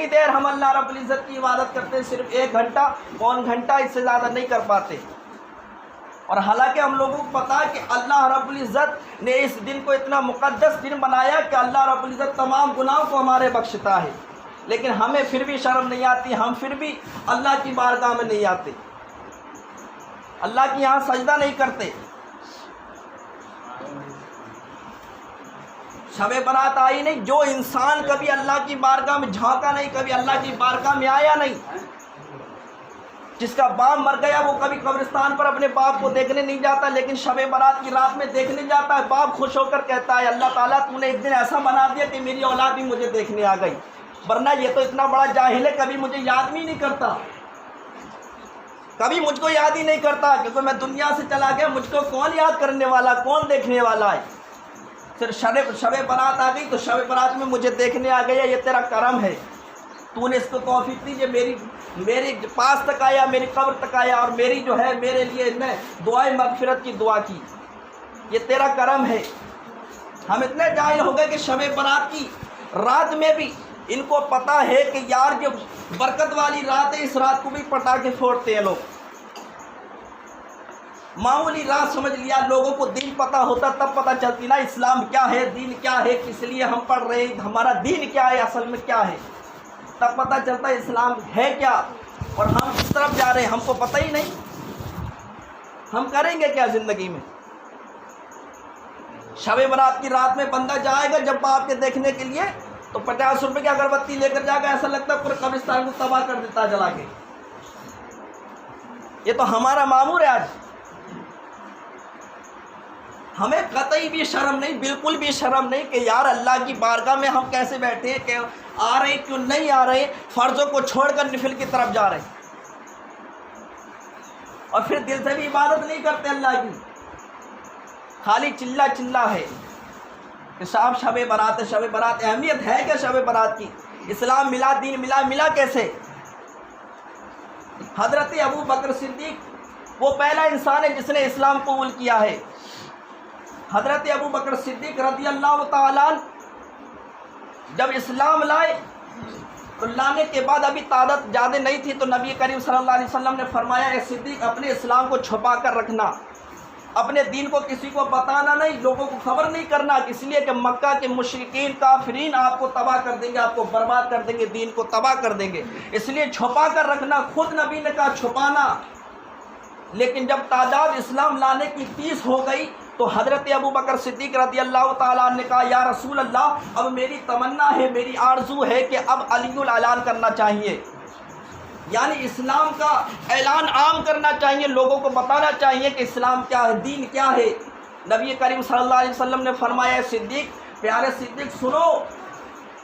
کتنی دیر ہم اللہ رب العزت کی عبادت کرتے ہیں؟ صرف 1 گھنٹہ، پون گھنٹہ، اس سے زیادہ نہیں کر پاتے۔ اور حالانکہ ہم لوگوں کو پتا ہے کہ اللہ رب العزت نے اس دن کو اتنا مقدس دن بنایا کہ اللہ رب العزت تمام گناہوں کو ہمارے بخشتا ہے، لیکن ہمیں پھر بھی شرم نہیں آتی، ہم پھر بھی اللہ کی بارگاہ میں نہیں آتے، اللہ کی یہاں سجدہ نہیں کرتے۔ شب برات آئی نہیں، جو انسان کبھی اللہ کی بارگاہ میں جھانکا نہیں، کبھی اللہ کی بارگاہ میں آیا نہیں، جس کا باپ مر گیا وہ کبھی قبرستان پر اپنے باپ کو دیکھنے نہیں جاتا، لیکن شب برات کی رات میں دیکھنے جاتا ہے۔ باپ خوش ہو کر کہتا ہے اللہ تعالیٰ تو نے ایک دن ایسا بنا دیا کہ میری اولاد بھی مجھے دیکھنے آ گئی، ورنہ یہ تو اتنا بڑا جاہل ہے، کبھی مجھے یاد بھی نہیں کرتا، کبھی مجھ کو یاد ہی نہیں کرتا، کیونکہ میں دنیا سے چلا گیا، مجھ کو کون یاد کرنے والا، کون دیکھنے والا ہے؟ صرف شب برات آ گئی تو شب برات میں مجھے دیکھنے آ گیا، یہ تیرا کرم ہے، تو نے اس کو توفیق دی، میری پاس تک آیا، میری قبر تک آیا، اور میری جو ہے میرے لیے نے دعائے مغفرت کی دعا کی، یہ تیرا کرم ہے۔ ہم اتنے جاہل ہو گئے کہ شب برات کی رات میں بھی ان کو پتہ ہے کہ یار جو برکت والی رات ہے، اس رات کو بھی پٹاخے پھوڑتے ہیں لوگ، معمولی رات سمجھ لیا۔ لوگوں کو دین پتہ ہوتا تب پتہ چلتی نا اسلام کیا ہے، دین کیا ہے، کس لیے ہم پڑھ رہے ہیں، ہمارا دین کیا ہے، اصل میں کیا ہے، تب پتہ چلتا ہے اسلام ہے کیا، اور ہم کس طرف جا رہے ہیں ہم کو پتہ ہی نہیں۔ ہم کریں گے کیا زندگی میں؟ شب برات کی رات میں بندہ جائے گا جب باپ کے دیکھنے کے لیے تو 50 روپے کی اگربتی لے کر جائے گا، ایسا لگتا ہے پورے قبرستان کو تباہ کر دیتا جلا کے۔ یہ تو ہمارا معمور ہے آج۔ ہمیں قطعی بھی شرم نہیں، بالکل بھی شرم نہیں کہ یار اللہ کی بارگاہ میں ہم کیسے بیٹھے ہیں، کہ آ رہے کیوں نہیں آ رہے، فرضوں کو چھوڑ کر نفل کی طرف جا رہے ہیں، اور پھر دل سے بھی عبادت نہیں کرتے اللہ کی، خالی چلا ہے کہ صاحب شب برات ہے، شب برات اہمیت ہے کیا شب برات کی؟ اسلام ملا، دین ملا کیسے؟ حضرت ابو بکر صدیق وہ پہلا انسان ہے جس نے اسلام قبول کیا ہے۔ حضرت ابو بکر صدیق رضی اللہ تعالیٰ جب اسلام لائے تو لانے کے بعد ابھی تعداد زیادہ نہیں تھی، تو نبی کریم صلی اللہ علیہ وسلم نے فرمایا اے صدیق اپنے اسلام کو چھپا کر رکھنا، اپنے دین کو کسی کو بتانا نہیں، لوگوں کو خبر نہیں کرنا، اس لیے کہ مکہ کے مشرکین کافرین آپ کو تباہ کر دیں گے، آپ کو برباد کر دیں گے، دین کو تباہ کر دیں گے، اس لیے چھپا کر رکھنا۔ خود نبی نے کہا چھپانا، لیکن جب تعداد اسلام لانے کی 30 ہو گئی تو حضرت ابو بکر صدیق رضی اللہ تعالیٰ عنہ نے کہا یا رسول اللہ اب میری تمنا ہے، میری آرزو ہے کہ اب علی الاعلان کرنا چاہیے، یعنی اسلام کا اعلان عام کرنا چاہیے، لوگوں کو بتانا چاہیے کہ اسلام کیا ہے، دین کیا ہے۔ نبی کریم صلی اللہ علیہ وسلم نے فرمایا صدیق، پیارے صدیق سنو،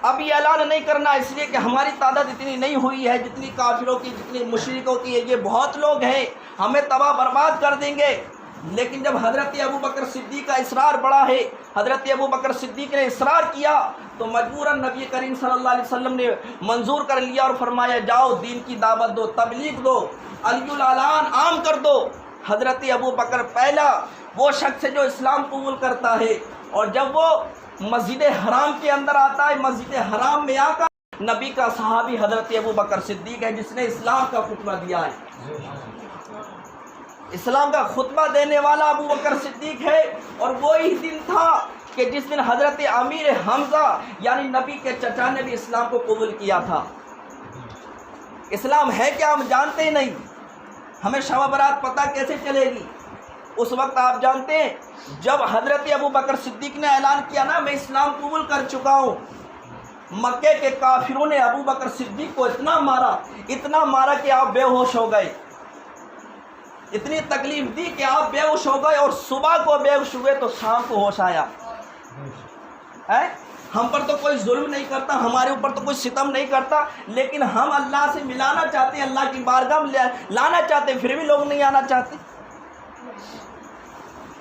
اب یہ اعلان نہیں کرنا، اس لیے کہ ہماری تعداد اتنی نہیں ہوئی ہے جتنی کافروں کی، جتنی مشرکوں کی ہے، یہ بہت لوگ ہیں، ہمیں تباہ برباد کر دیں گے۔ لیکن جب حضرت ابو بکر صدیق کا اصرار بڑا ہے، حضرت ابو بکر صدیق نے اصرار کیا تو مجبوراً نبی کریم صلی اللہ علیہ وسلم نے منظور کر لیا اور فرمایا جاؤ دین کی دعوت دو، تبلیغ دو، علی الاعلان عام کر دو۔ حضرت ابو بکر پہلا وہ شخص ہے جو اسلام قبول کرتا ہے، اور جب وہ مسجد حرام کے اندر آتا ہے، مسجد حرام میں آ کر نبی کا صحابی حضرت ابو بکر صدیق ہے جس نے اسلام کا خطبہ دیا ہے۔ اسلام کا خطبہ دینے والا ابو بکر صدیق ہے، اور وہی دن تھا کہ جس دن حضرت امیر حمزہ یعنی نبی کے چچا نے بھی اسلام کو قبول کیا تھا۔ اسلام ہے کیا ہم جانتے ہی نہیں، ہمیں شب برات پتہ کیسے چلے گی؟ اس وقت آپ جانتے ہیں جب حضرت ابو بکر صدیق نے اعلان کیا نا میں اسلام قبول کر چکا ہوں، مکے کے کافروں نے ابو بکر صدیق کو اتنا مارا کہ آپ بے ہوش ہو گئے، اتنی تکلیف دی کہ آپ بے ہوش ہو گئے، اور صبح کو بے ہوش ہوئے تو شام کو ہوش آیا۔ ہم پر تو کوئی ظلم نہیں کرتا، ہمارے اوپر تو کوئی ستم نہیں کرتا، لیکن ہم اللہ سے ملانا چاہتے ہیں، اللہ کی بارگاہ میں لانا چاہتے ہیں، پھر بھی لوگ نہیں آنا چاہتے۔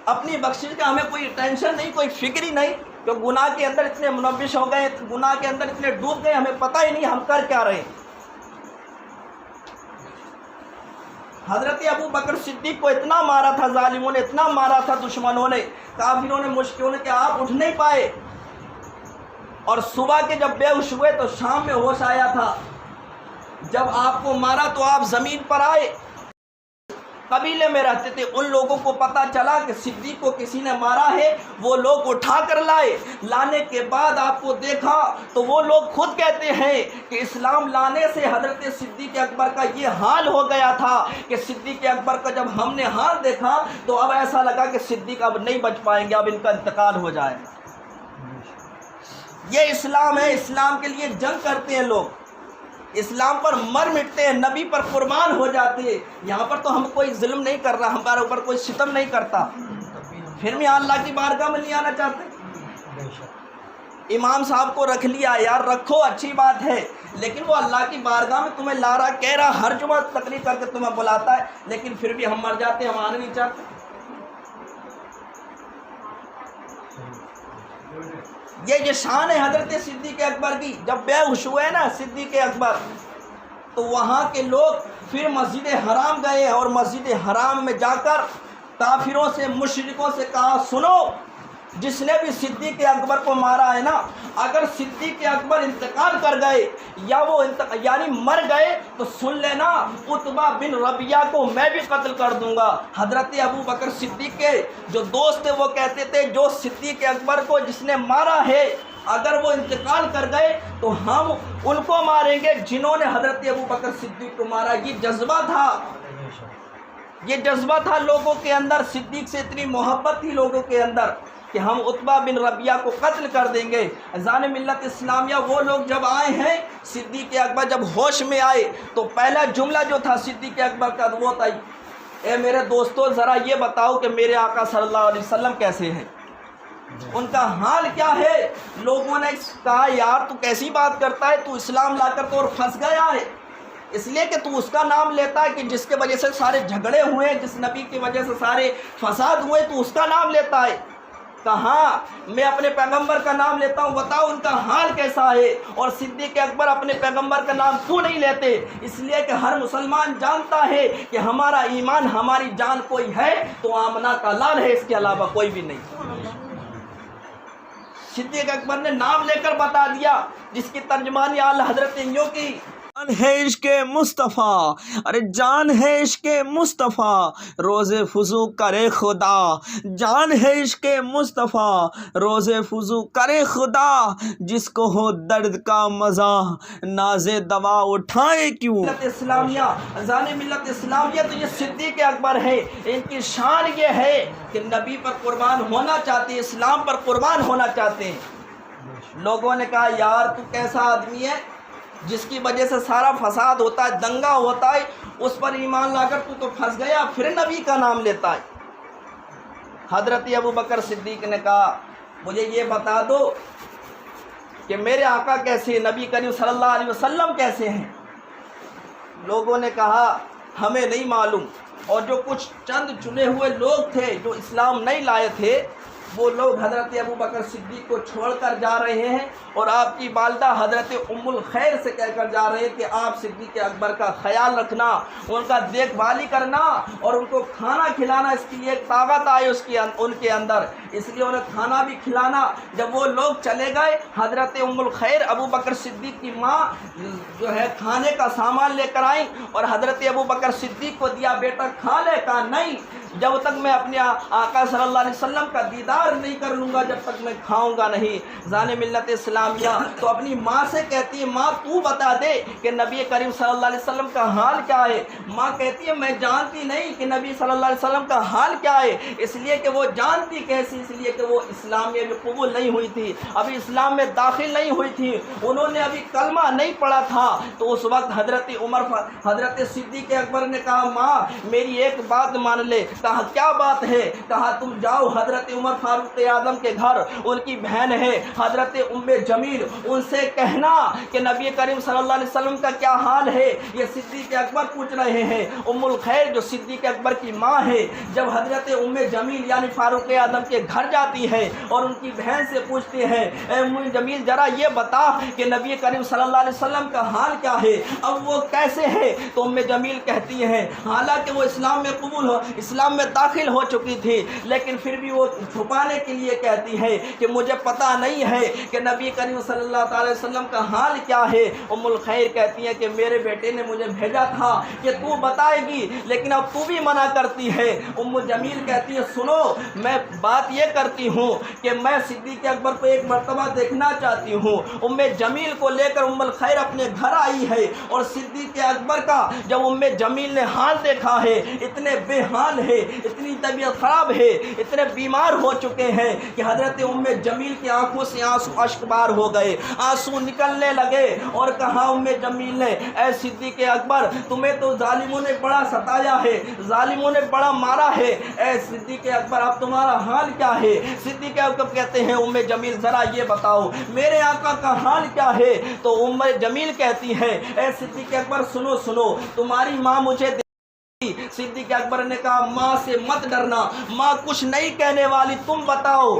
اپنی بخشش کا ہمیں کوئی ٹینشن نہیں، کوئی فکر ہی نہیں، کہ گناہ کے اندر اتنے منبش ہو گئے، گناہ کے اندر اتنے ڈوب گئے، ہمیں پتہ ہی نہیں ہم کر کیا رہے ہیں۔ حضرت ابو بکر صدیق کو اتنا مارا تھا ظالموں نے، اتنا مارا تھا دشمنوں نے، کافروں نے، مشرکوں نے، کہ آپ اٹھ نہیں پائے۔ اور صبح کے جب بے ہوش ہوئے تو شام میں ہوش آیا تھا۔ جب آپ کو مارا تو آپ زمین پر آئے، قبیلے میں رہتے تھے، ان لوگوں کو پتہ چلا کہ صدیق کو کسی نے مارا ہے، وہ لوگ اٹھا کر لائے۔ لانے کے بعد آپ کو دیکھا تو وہ لوگ خود کہتے ہیں کہ اسلام لانے سے حضرت صدیق اکبر کا یہ حال ہو گیا تھا کہ صدیق اکبر کا جب ہم نے حال دیکھا تو اب ایسا لگا کہ صدیق اب نہیں بچ پائیں گے، اب ان کا انتقال ہو جائے گا۔ یہ اسلام ہے، اسلام کے لیے جنگ کرتے ہیں لوگ، اسلام پر مر مٹتے ہیں، نبی پر قربان ہو جاتے ہیں۔ یہاں پر تو ہم کوئی ظلم نہیں کر رہا، ہمارے اوپر کوئی ستم نہیں کرتا، پھر بھی اللہ کی بارگاہ میں نہیں آنا چاہتے۔ امام صاحب کو رکھ لیا، یار رکھو اچھی بات ہے، لیکن وہ اللہ کی بارگاہ میں تمہیں لا رہا، کہہ رہا، ہر جمعہ تقریر کر کے تمہیں بلاتا ہے، لیکن پھر بھی ہم مر جاتے ہیں، ہم آنا نہیں چاہتے۔ یہ شان ہے حضرت صدیق اکبر کی۔ جب بے ہوش ہوئے نا صدیق اکبر تو وہاں کے لوگ پھر مسجد حرام گئے اور مسجد حرام میں جا کر کافروں سے، مشرکوں سے کہا، سنو، جس نے بھی صدیق اکبر کو مارا ہے نا، اگر صدیق اکبر انتقال کر گئے یا وہ یعنی مر گئے تو سن لینا، عتبہ بن ربیعہ کو میں بھی قتل کر دوں گا۔ حضرت ابو بکر صدیق کے جو دوست تھے وہ کہتے تھے جو صدیق اکبر کو جس نے مارا ہے اگر وہ انتقال کر گئے تو ہم ان کو ماریں گے جنہوں نے حضرت ابو بکر صدیق کو مارا۔ یہ جذبہ تھا، یہ جذبہ تھا لوگوں کے اندر، صدیق سے اتنی محبت تھی لوگوں کے اندر کہ ہم عتبہ بن ربیعہ کو قتل کر دیں گے۔ اذان ملت اسلامیہ وہ لوگ جب آئے ہیں، صدیق اکبر جب ہوش میں آئے تو پہلا جملہ جو تھا صدیق اکبر کا وہ تھا، اے میرے دوستو ذرا یہ بتاؤ کہ میرے آقا صلی اللہ علیہ وسلم کیسے ہیں، ان کا حال کیا ہے۔ لوگوں نے کہا، یار تو کیسی بات کرتا ہے، تو اسلام لا کر تو اور پھنس گیا ہے، اس لیے کہ تو اس کا نام لیتا ہے کہ جس کے وجہ سے سارے جھگڑے ہوئے ہیں، جس نبی کی وجہ سے سارے فساد ہوئے، تو اس کا نام لیتا ہے۔ کہاں میں اپنے پیغمبر کا نام لیتا ہوں، بتاؤ ان کا حال کیسا ہے۔ اور صدیق اکبر اپنے پیغمبر کا نام کیوں نہیں لیتے؟ اس لیے کہ ہر مسلمان جانتا ہے کہ ہمارا ایمان، ہماری جان کوئی ہے تو آمنہ کا لال ہے، اس کے علاوہ کوئی بھی نہیں۔ صدیق اکبر نے نام لے کر بتا دیا، جس کی ترجمانی اعلیٰ حضرت یوں کی، جان ہے عشق مصطفیٰ، ارے جان ہے عشق مصطفیٰ، روز فضو کرے خدا، جان ہے عشق مصطفیٰ، روز فضو کرے خدا، جس کو ہو درد کا مزہ ناز دوا اٹھائے کیوں۔ ملت اسلامیہ، اذان ملت اسلامیہ تو یہ صدیق اکبر ہے، ان کی شان یہ ہے کہ نبی پر قربان ہونا چاہتے ہیں، اسلام پر قربان ہونا چاہتے ہیں۔ لوگوں نے کہا، یار تو کیسا آدمی ہے جس کی وجہ سے سارا فساد ہوتا ہے، دنگا ہوتا ہے، اس پر ایمان لا کر تو پھنس گیا، پھر نبی کا نام لیتا ہے۔ حضرت ابو بکر صدیق نے کہا، مجھے یہ بتا دو کہ میرے آقا کیسے ہیں، نبی کریم صلی اللہ علیہ وسلم کیسے ہیں۔ لوگوں نے کہا، ہمیں نہیں معلوم، اور جو کچھ چند چنے ہوئے لوگ تھے جو اسلام نہیں لائے تھے، وہ لوگ حضرت ابو بکر صدیق کو چھوڑ کر جا رہے ہیں اور آپ کی والدہ حضرت ام الخیر سے کہہ کر جا رہے ہیں کہ آپ صدیق اکبر کا خیال رکھنا، ان کا دیکھ بھالی کرنا اور ان کو کھانا کھلانا، اس کے لیے ایک طاقت آئی ان کے اندر، اس لیے انہیں کھانا بھی کھلانا۔ جب وہ لوگ چلے گئے، حضرت ام الخیر ابو بکر صدیق کی ماں جو ہے کھانے کا سامان لے کر آئیں اور حضرت ابو بکر صدیق کو دیا، بیٹا کھا لے، کہا نہیں، جب تک میں اپنے آقا صلی اللہ علیہ وسلم کا دیدار نہیں کر لوں گا جب تک میں کھاؤں گا نہیں۔ ذان ملت اسلامیہ تو اپنی ماں سے کہتی ہے، ماں تو بتا دے کہ نبی کریم صلی اللہ علیہ وسلم کا حال کیا ہے۔ ماں کہتی ہے، میں جانتی نہیں کہ نبی صلی اللہ علیہ وسلم کا حال کیا ہے، اس لیے کہ وہ جانتی کیسی، اس لیے کہ وہ اسلام میں بھی قبول نہیں ہوئی تھی، ابھی اسلام میں داخل نہیں ہوئی تھی، انہوں نے ابھی کلمہ نہیں پڑھا تھا۔ تو اس وقت حضرت صدیق اکبر نے کہا، ماں میری ایک بات مان لے۔ کہا کیا بات ہے؟ کہا تم جاؤ حضرت عمر فاروق اعظم کے گھر، ان کی بہن ہے حضرت ام جمیل، ان سے کہنا کہ نبی کریم صلی اللہ علیہ وسلم کا کیا حال ہے۔ یہ صدیق اکبر پوچھ رہے ہیں۔ ام الخیر جو صدیق اکبر کی ماں ہے، جب حضرت ام جمیل یعنی فاروق اعظم کے گھر جاتی ہے اور ان کی بہن سے پوچھتے ہیں، اے ام جمیل ذرا یہ بتا کہ نبی کریم صلی اللہ علیہ وسلم کا حال کیا ہے، اب وہ کیسے ہے؟ تو ام جمیل کہتی ہیں، حالانکہ وہ اسلام اسلام میں داخل ہو چکی تھی، لیکن پھر بھی وہ چھپانے کے لیے کہتی ہے کہ مجھے پتہ نہیں ہے کہ نبی کریم صلی اللہ علیہ وسلم کا حال کیا ہے۔ ام الخیر کہتی ہے کہ میرے بیٹے نے مجھے بھیجا تھا کہ تو بتائے گی، لیکن اب تو بھی منع کرتی ہے۔ ام جمیل کہتی ہے سنو، میں بات یہ کرتی ہوں کہ میں صدیق اکبر کو ایک مرتبہ دیکھنا چاہتی ہوں۔ ام جمیل کو لے کر ام الخیر اپنے گھر آئی ہے، اور صدیق اکبر کا جب ام جمیل نے حال دیکھا ہے، اتنے بے حال ہے، اتنی طبیعت خراب ہے، اتنے بیمار ہو چکے ہیں کہ حضرت ام جمیل کی آنکھوں سے آنسو اشکبار ہو گئے، آنسو نکلنے لگے، اور کہا ام جمیل نے اے صدیق اکبر تمہیں تو ظالموں نے بڑا ستایا ہے، ظالموں نے بڑا مارا ہے، اے صدیق اکبر اب تمہارا حال کیا ہے؟ صدیق اکبر کہتے ہیں ام جمیل ذرا یہ بتاؤ میرے آقا کا حال کیا ہے؟ تو ام جمیل کہتی ہے اے صدیق اکبر سنو سنو، تمہاری ماں مجھے صدیق اکبر نے کہا ماں سے مت ڈرنا، ماں کچھ نہیں کہنے والی، تم بتاؤ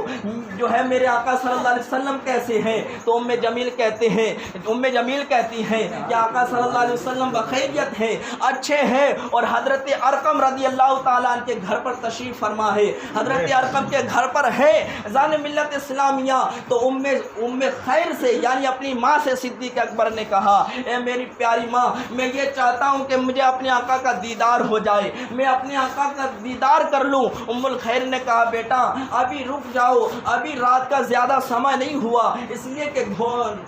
جو ہے میرے آقا صلی اللہ علیہ وسلم کیسے ہیں؟ تو ام جمیل کہتی ہیں کہ آقا صلی اللہ علیہ وسلم بخیریت ہیں، اچھے ہیں، اور حضرت ارقم رضی اللہ تعالیٰ عنہ کے گھر پر تشریف فرما ہے، حضرت ارقم کے گھر پر ہے ذان ملت اسلامیہ۔ تو ام خیر سے یعنی اپنی ماں سے صدیق اکبر نے کہا اے میری پیاری ماں، میں یہ چاہتا ہوں کہ مجھے اپنے آقا کا دیدار ہو جائے، میں اپنے آقا کا دیدار کر لوں۔ ام الخیر نے کہا بیٹا ابھی رک جاؤ، ابھی رات کا زیادہ سمے نہیں ہوا، اس لیے کہ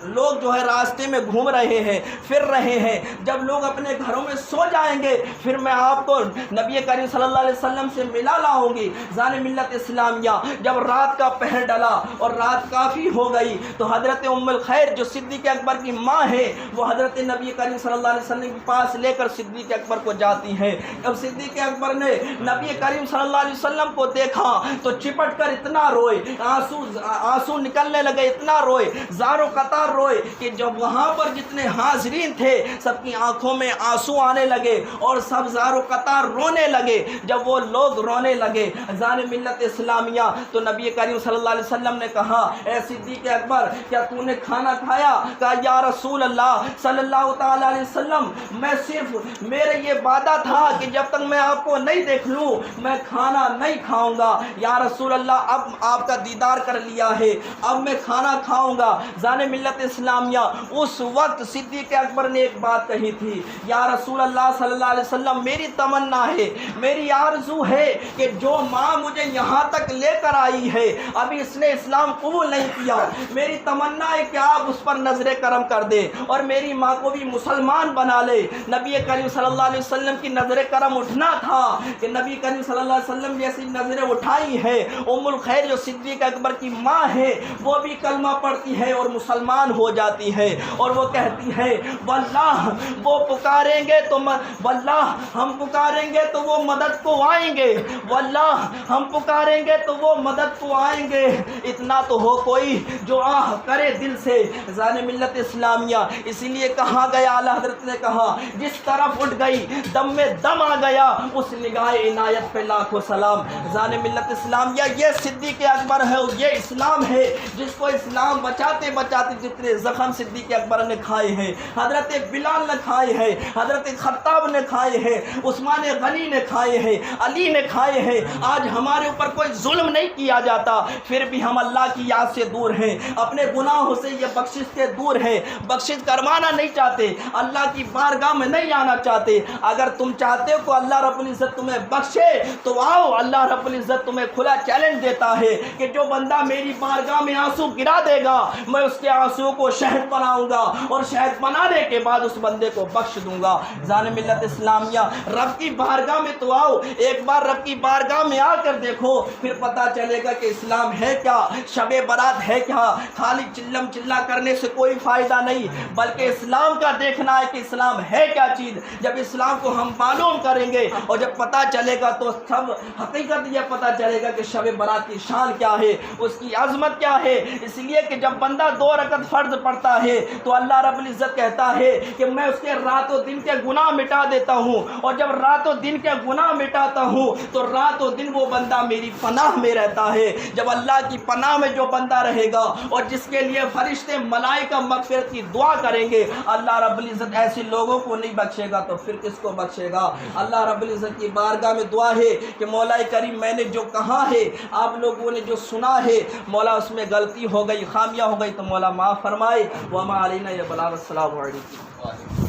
لوگ جو ہے راستے میں گھوم رہے ہیں، پھر رہے ہیں، جب لوگ اپنے گھروں میں سو جائیں گے پھر میں آپ کو نبی کریم صلی اللہ علیہ وسلم سے ملا لاؤں گی۔ ذان ملت اسلامیہ جب رات کا پہر ڈلا اور رات کافی ہو گئی تو حضرت ام الخیر جو صدیق اکبر کی ماں ہے وہ حضرت نبی کریم صلی اللہ علیہ وسلم کے پاس لے کر صدیق اکبر کو جاتی ہے۔ جب صدیق اکبر نے نبی کریم صلی اللہ علیہ وسلم کو دیکھا تو چپٹ کر اتنا روئے، آنسو نکلنے لگے، اتنا روئے، زار و قطار روئے کہ جب وہاں پر جتنے حاضرین تھے سب کی آنکھوں میں آنسو آنے لگے اور سب زار و قطار رونے لگے۔ جب وہ لوگ رونے لگے ذان ملت اسلامیہ تو نبی کریم صلی اللہ علیہ وسلم نے کہا اے صدیق اکبر کیا تو نے کھانا کھایا؟ کہا یا رسول اللہ صلی اللہ تعالیٰ علیہ وسلم میں صرف میرے یہ وعدہ تھا کہ جب تک میں آپ کو نہیں دیکھ لوں میں کھانا نہیں کھاؤں گا۔ یا رسول اللہ اب آپ کا دیدار کر لیا ہے، اب میں کھانا کھاؤں گا۔ ذان ملت اسلامیہ اس وقت صدیق اکبر نے ایک بات کہی تھی یا رسول اللہ صلی اللہ علیہ وسلم میری تمنا ہے، میری آرزو ہے کہ جو ماں مجھے یہاں تک لے کر آئی ہے ابھی اس نے اسلام قبول نہیں کیا، میری تمنا ہے کہ آپ اس پر نظر کرم کر دیں اور میری ماں کو بھی مسلمان بنا لے۔ نبی کریم صلی اللہ علیہ وسلم کی نظر کرم اٹھنا تھا کہ نبی کریم صلی اللہ علیہ وسلم جیسی نظریں اٹھائی ہے۔ ام الخیر جو صدیق اکبر کی ماں ہے وہ بھی کلمہ پڑھتی ہے اور مسلمان ہو جاتی ہے، اور وہ کہتی ہے واللہ وہ پکاریں گے تو واللہ ہم پکاریں گے تو وہ مدد کو آئیں گے، واللہ ہم پکاریں گے تو وہ مدد کو آئیں گے، اتنا تو ہو کوئی جو آہ کرے دل سے۔ ذان ملت اسلامیہ اسی لیے کہا گیا، اعلیٰ حضرت نے کہا جس طرف اٹھ گئی دم میں دم آ گیا اس نگاہ عنایت پہ لاکھوں سلام۔ ذان ملت اسلامیہ یہ صدیق اکبر ہے، یہ اسلام ہے جس کو اسلام بچاتے بچاتے جتنے زخم صدیق اکبر نے کھائے ہیں، حضرت بلال نے کھائے ہیں، حضرت خطاب نے کھائے ہیں، عثمان غنی نے کھائے ہیں، علی نے کھائے ہیں، آج ہمارے اوپر کوئی ظلم نہیں کیا جاتا پھر بھی ہم اللہ کی یاد سے دور ہیں، اپنے گناہوں سے یہ بخشش سے دور ہیں، بخشش کروانا نہیں چاہتے، اللہ کی بارگاہ میں نہیں آنا چاہتے۔ اگر تم چاہتے ہو کہ اللہ رب العزت تمہیں بخشے تو آؤ، اللہ رب العزت تمہیں کھلا چیلنج دیتا ہے کہ جو بندہ میری بارگاہ میں آنسو گرا دے گا میں اس کے آنسو کو شہد بناؤں گا اور شہد بنانے کے بعد اس بندے کو بخش دوں گا۔ ذان ملت اسلامیہ رب کی بارگاہ میں تو آؤ، ایک بار رب کی بارگاہ میں آ کر دیکھو پھر پتہ چلے گا کہ اسلام ہے کیا، شب برات ہے کیا۔ خالی چلم چلا کرنے سے کوئی فائدہ نہیں بلکہ اسلام کا دیکھنا ہے کہ اسلام ہے کیا چیز۔ جب اسلام کو ہم معلوم کریں گے اور جب پتہ چلے گا تو سب حقیقت یہ پتہ چلے گا کہ شب برات کی شان کیا ہے، اس کی عظمت کیا ہے۔ اس لیے کہ جب بندہ 2 رکعت فرض پڑھتا ہے تو اللہ رب العزت کہتا ہے کہ میں اس کے رات و دن کے گناہ مٹا دیتا ہوں، اور جب رات و دن کے گناہ مٹاتا ہوں تو رات و دن وہ بندہ میری پناہ میں رہتا ہے۔ جب اللہ کی پناہ میں جو بندہ رہے گا اور جس کے لیے فرشتے ملائکہ مغفرت کی دعا کریں گے اللہ رب العزت ایسے لوگوں کو نہیں بخشے گا تو پھر کس کو بخشے گا؟ اللہ رب العزت کی بارگاہ میں دعا ہے کہ مولا کریم میں نے جو کہا ہے، آپ لوگوں نے جو سنا ہے مولا اس میں غلطی ہو گئی، خامیاں ہو گئی تو مولا معاف فرمائے۔ وما علینا یا بلاغ۔ السلام علیکم۔